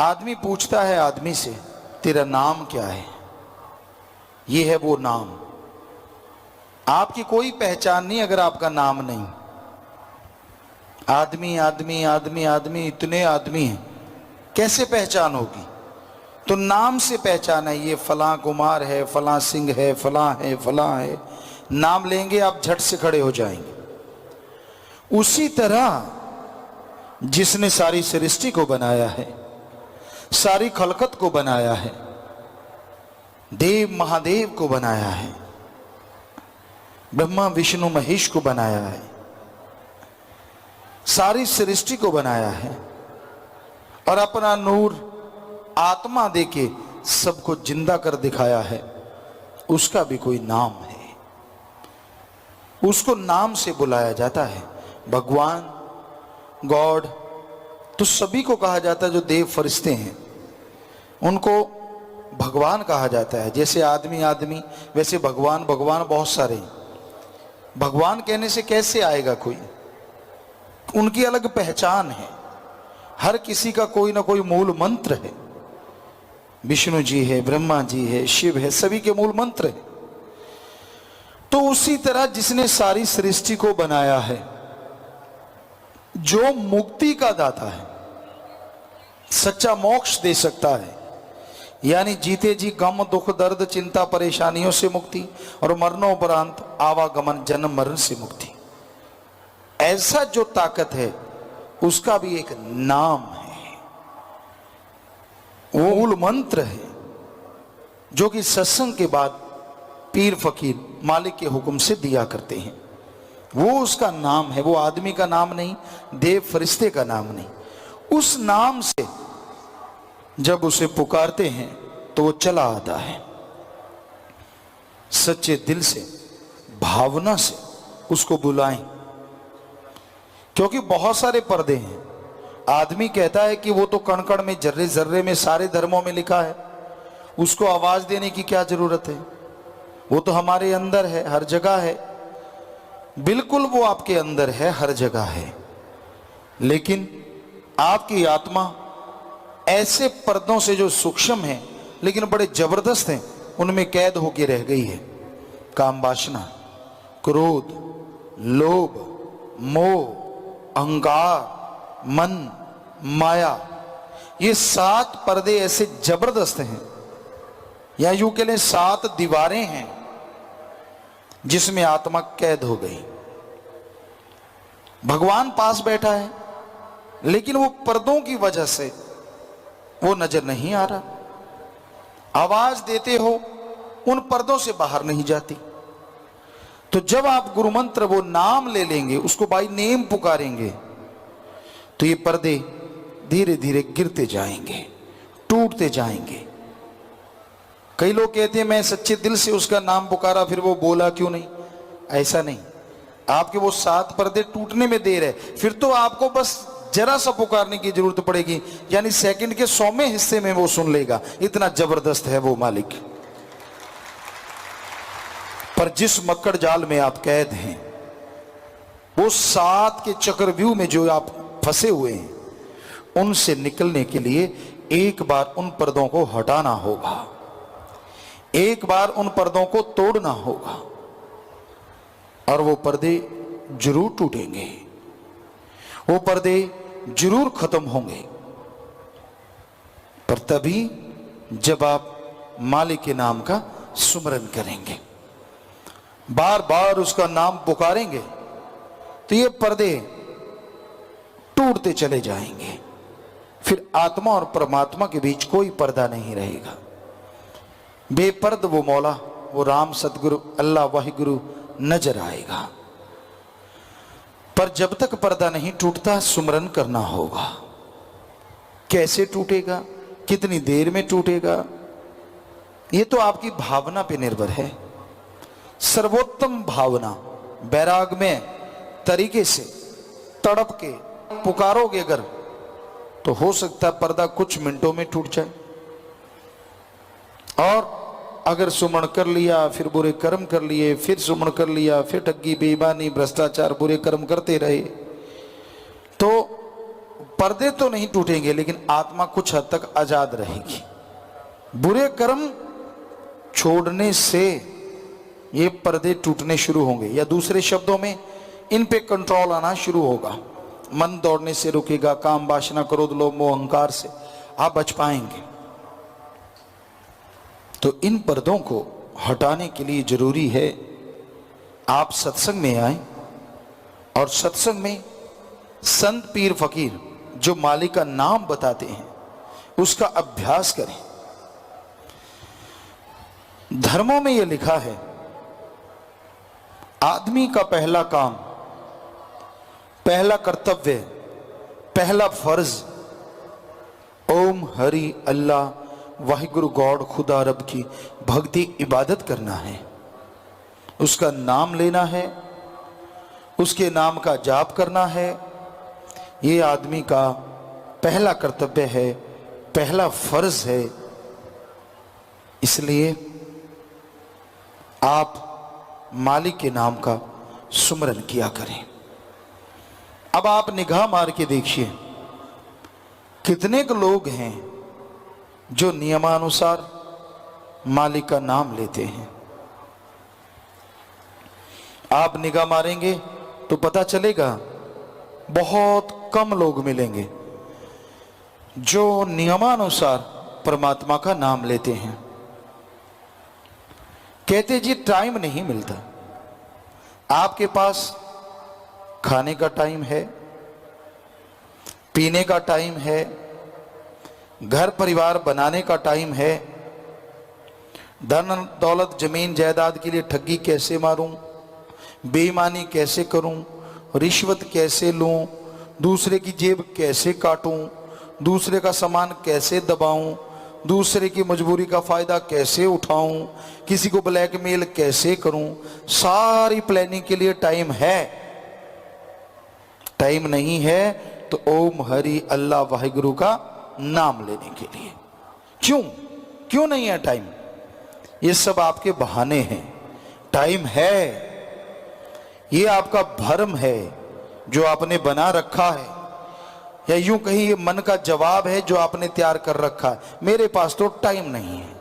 आदमी पूछता है आदमी से, तेरा नाम क्या है? ये है वो नाम। आपकी कोई पहचान नहीं अगर आपका नाम नहीं। आदमी आदमी आदमी आदमी, इतने आदमी हैं, कैसे पहचान होगी? तो नाम से पहचान है। ये फलां कुमार है, फलां सिंह है, फलां है, फलां है। नाम लेंगे आप झट से खड़े हो जाएंगे। उसी तरह जिसने सारी सृष्टि को बनाया है, सारी खलकत को बनाया है, देव महादेव को बनाया है, ब्रह्मा विष्णु महेश को बनाया है, सारी सृष्टि को बनाया है और अपना नूर आत्मा देके सबको जिंदा कर दिखाया है, उसका भी कोई नाम है। उसको नाम से बुलाया जाता है। भगवान, गॉड तो सभी को कहा जाता है। जो देव फरिश्ते हैं उनको भगवान कहा जाता है। जैसे आदमी आदमी, वैसे भगवान भगवान बहुत सारे हैं। भगवान कहने से कैसे आएगा कोई? उनकी अलग पहचान है। हर किसी का कोई ना कोई मूल मंत्र है। विष्णु जी है, ब्रह्मा जी है, शिव है, सभी के मूल मंत्र है। तो उसी तरह जिसने सारी सृष्टि को बनाया है, जो मुक्ति का दाता है, सच्चा मोक्ष दे सकता है, यानी जीते जी गम दुख दर्द चिंता परेशानियों से मुक्ति और मरणोपरांत आवागमन जन्म मरण से मुक्ति, ऐसा जो ताकत है उसका भी एक नाम है। वो मूल मंत्र है जो कि सत्संग के बाद पीर फकीर मालिक के हुक्म से दिया करते हैं। वो उसका नाम है। वो आदमी का नाम नहीं, देव फरिश्ते का नाम नहीं। उस नाम से जब उसे पुकारते हैं तो वो चला आता है। सच्चे दिल से, भावना से उसको बुलाएं, क्योंकि बहुत सारे पर्दे हैं। आदमी कहता है कि वो तो कण कण में, जर्रे जर्रे में, सारे धर्मों में लिखा है, उसको आवाज देने की क्या जरूरत है? वो तो हमारे अंदर है, हर जगह है। बिल्कुल वो आपके अंदर है, हर जगह है, लेकिन आपकी आत्मा ऐसे पर्दों से जो सूक्ष्म है लेकिन बड़े जबरदस्त हैं, उनमें कैद होकर रह गई है। काम वासना, क्रोध, लोभ, मोह, अहंकार, मन, माया, ये 7 पर्दे ऐसे जबरदस्त हैं, या यूं कह लें 7 दीवारें हैं जिसमें आत्मा कैद हो गई। भगवान पास बैठा है लेकिन वो पर्दों की वजह से वो नजर नहीं आ रहा। आवाज देते हो, उन पर्दों से बाहर नहीं जाती। तो जब आप गुरु मंत्र, वो नाम ले लेंगे, उसको बाय नेम पुकारेंगे, तो ये पर्दे धीरे धीरे गिरते जाएंगे, टूटते जाएंगे। कई लोग कहते हैं मैं सच्चे दिल से उसका नाम पुकारा, फिर वो बोला क्यों नहीं? ऐसा नहीं। आपके वो 7 पर्दे टूटने में देर है, फिर तो आपको बस जरा सा पुकारने की जरूरत पड़ेगी, यानी सेकंड के 100वें हिस्से में वो सुन लेगा। इतना जबरदस्त है वो मालिक। पर जिस मक्कड़ जाल में आप कैद हैं, वो 7 के चक्रव्यूह में जो आप फंसे हुए हैं, उनसे निकलने के लिए एक बार उन पर्दों को हटाना होगा, एक बार उन पर्दों को तोड़ना होगा, और वो पर्दे जरूर टूटेंगे, वो पर्दे जरूर खत्म होंगे। पर तभी जब आप मालिक के नाम का सुमरन करेंगे, बार बार उसका नाम पुकारेंगे, तो ये पर्दे टूटते चले जाएंगे। फिर आत्मा और परमात्मा के बीच कोई पर्दा नहीं रहेगा। बेपर्द वो मौला, वो राम, सतगुरु, अल्लाह, वाहिगुरु नजर आएगा। पर जब तक पर्दा नहीं टूटता, सुमरन करना होगा। कैसे टूटेगा, कितनी देर में टूटेगा, ये तो आपकी भावना पे निर्भर है। सर्वोत्तम भावना, बैराग में तरीके से तड़प के पुकारोगे अगर, तो हो सकता है पर्दा कुछ मिनटों में टूट जाए। और अगर सुमरण कर लिया, फिर बुरे कर्म कर लिए, फिर सुमरण कर लिया, फिर ठगी, बेईमानी, भ्रष्टाचार, बुरे कर्म करते रहे, तो पर्दे तो नहीं टूटेंगे, लेकिन आत्मा कुछ हद तक आजाद रहेगी। बुरे कर्म छोड़ने से ये पर्दे टूटने शुरू होंगे, या दूसरे शब्दों में इन पे कंट्रोल आना शुरू होगा। मन दौड़ने से रुकेगा, काम वासना क्रोध लोभ मोह अहंकार से आप बच पाएंगे। तो इन पर्दों को हटाने के लिए जरूरी है आप सत्संग में आए और सत्संग में संत पीर फकीर जो मालिक का नाम बताते हैं उसका अभ्यास करें। धर्मों में यह लिखा है, आदमी का पहला काम, पहला कर्तव्य, पहला फर्ज ओम हरि अल्लाह वाहिगुरु गॉड खुदा रब की भक्ति इबादत करना है, उसका नाम लेना है, उसके नाम का जाप करना है। ये आदमी का पहला कर्तव्य है, पहला फर्ज है। इसलिए आप मालिक के नाम का सुमरन किया करें। अब आप निगाह मार के देखिए कितने के लोग हैं जो नियमानुसार मालिक का नाम लेते हैं। आप निगाह मारेंगे तो पता चलेगा बहुत कम लोग मिलेंगे जो नियमानुसार परमात्मा का नाम लेते हैं। कहते जी टाइम नहीं मिलता। आपके पास खाने का टाइम है, पीने का टाइम है, घर परिवार बनाने का टाइम है, धन दौलत जमीन जायदाद के लिए ठगी कैसे मारूं, बेईमानी कैसे करूं, रिश्वत कैसे लूं, दूसरे की जेब कैसे काटूं, दूसरे का सामान कैसे दबाऊं, दूसरे की मजबूरी का फायदा कैसे उठाऊं, किसी को ब्लैकमेल कैसे करूं, सारी प्लानिंग के लिए टाइम है। टाइम नहीं है तो ओम हरि अल्लाह वाहिगुरु का नाम लेने के लिए क्यों नहीं है टाइम? ये सब आपके बहाने हैं। टाइम है, ये आपका भ्रम है जो आपने बना रखा है, या यूं कहीं ये मन का जवाब है जो आपने तैयार कर रखा है। मेरे पास तो टाइम नहीं है।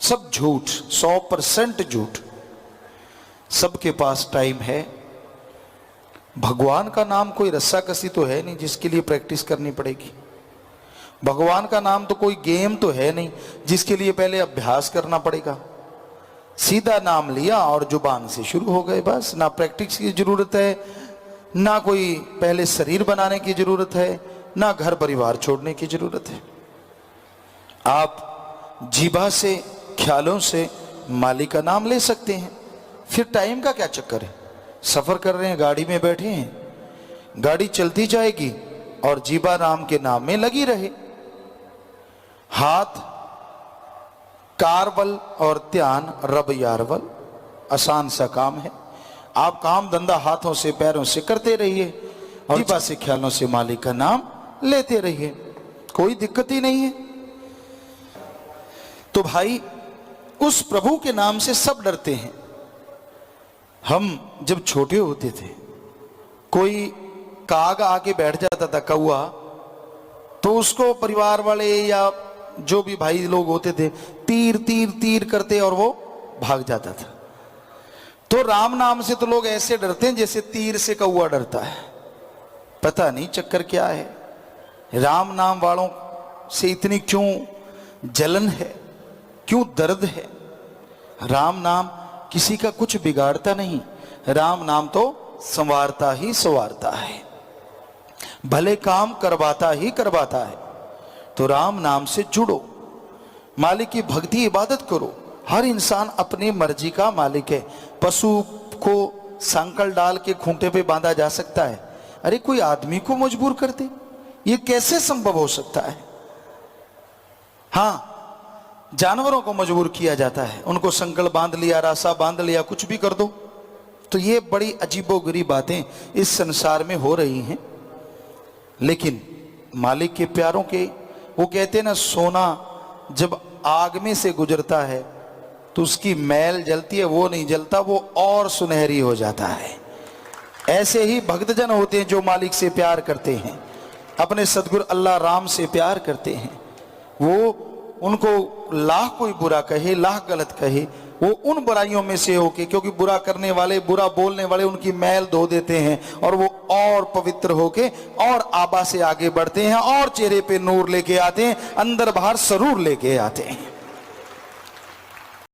सब झूठ, 100% झूठ। सबके पास टाइम है। भगवान का नाम कोई रस्साकसी तो है नहीं जिसके लिए प्रैक्टिस करनी पड़ेगी। भगवान का नाम तो कोई गेम तो है नहीं जिसके लिए पहले अभ्यास करना पड़ेगा। सीधा नाम लिया और जुबान से शुरू हो गए, बस। ना प्रैक्टिस की जरूरत है, ना कोई पहले शरीर बनाने की जरूरत है, ना घर परिवार छोड़ने की जरूरत है। आप जीभा से, ख्यालों से मालिक का नाम ले सकते हैं। फिर टाइम का क्या चक्कर है? सफर कर रहे हैं, गाड़ी में बैठे हैं, गाड़ी चलती जाएगी और जीभा राम के नाम में लगी रहे। हाथ कारवल और ध्यान रब यारवल, आसान सा काम है। आप काम धंधा हाथों से पैरों से करते रहिए और जीभा से ख्यालों से मालिक का नाम लेते रहिए, कोई दिक्कत ही नहीं है। तो भाई उस प्रभु के नाम से सब डरते हैं। हम जब छोटे होते थे, कोई काग आके बैठ जाता था, कौआ, तो उसको परिवार वाले या जो भी भाई लोग होते थे तीर तीर तीर करते और वो भाग जाता था। तो राम नाम से तो लोग ऐसे डरते हैं जैसे तीर से कौआ डरता है। पता नहीं चक्कर क्या है, राम नाम वालों से इतनी क्यों जलन है, क्यों दर्द है? राम नाम किसी का कुछ बिगाड़ता नहीं, राम नाम तो संवारता ही संवारता है, भले काम करवाता ही करवाता है। तो राम नाम से जुड़ो, मालिक की भक्ति इबादत करो। हर इंसान अपनी मर्जी का मालिक है। पशु को सांकल डाल के खूंटे पे बांधा जा सकता है, अरे कोई आदमी को मजबूर कर दे, ये कैसे संभव हो सकता है? हाँ, जानवरों को मजबूर किया जाता है, उनको संकल बांध लिया, रासा बांध लिया, कुछ भी कर दो। तो ये बड़ी अजीबोगरीब बातें इस संसार में हो रही हैं। लेकिन मालिक के प्यारों के, वो कहते हैं ना, सोना जब आग में से गुजरता है तो उसकी मैल जलती है, वो नहीं जलता, वो और सुनहरी हो जाता है। ऐसे ही भक्तजन होते हैं जो मालिक से प्यार करते हैं, अपने सदगुरु अल्लाह राम से प्यार करते हैं, वो उनको लाख कोई बुरा कहे, लाख गलत कहे, वो उन बुराइयों में से होके, क्योंकि बुरा करने वाले, बुरा बोलने वाले उनकी मैल धो देते हैं और वो और पवित्र होके और आबा से आगे बढ़ते हैं और चेहरे पे नूर लेके आते हैं, अंदर बाहर सरूर लेके आते हैं।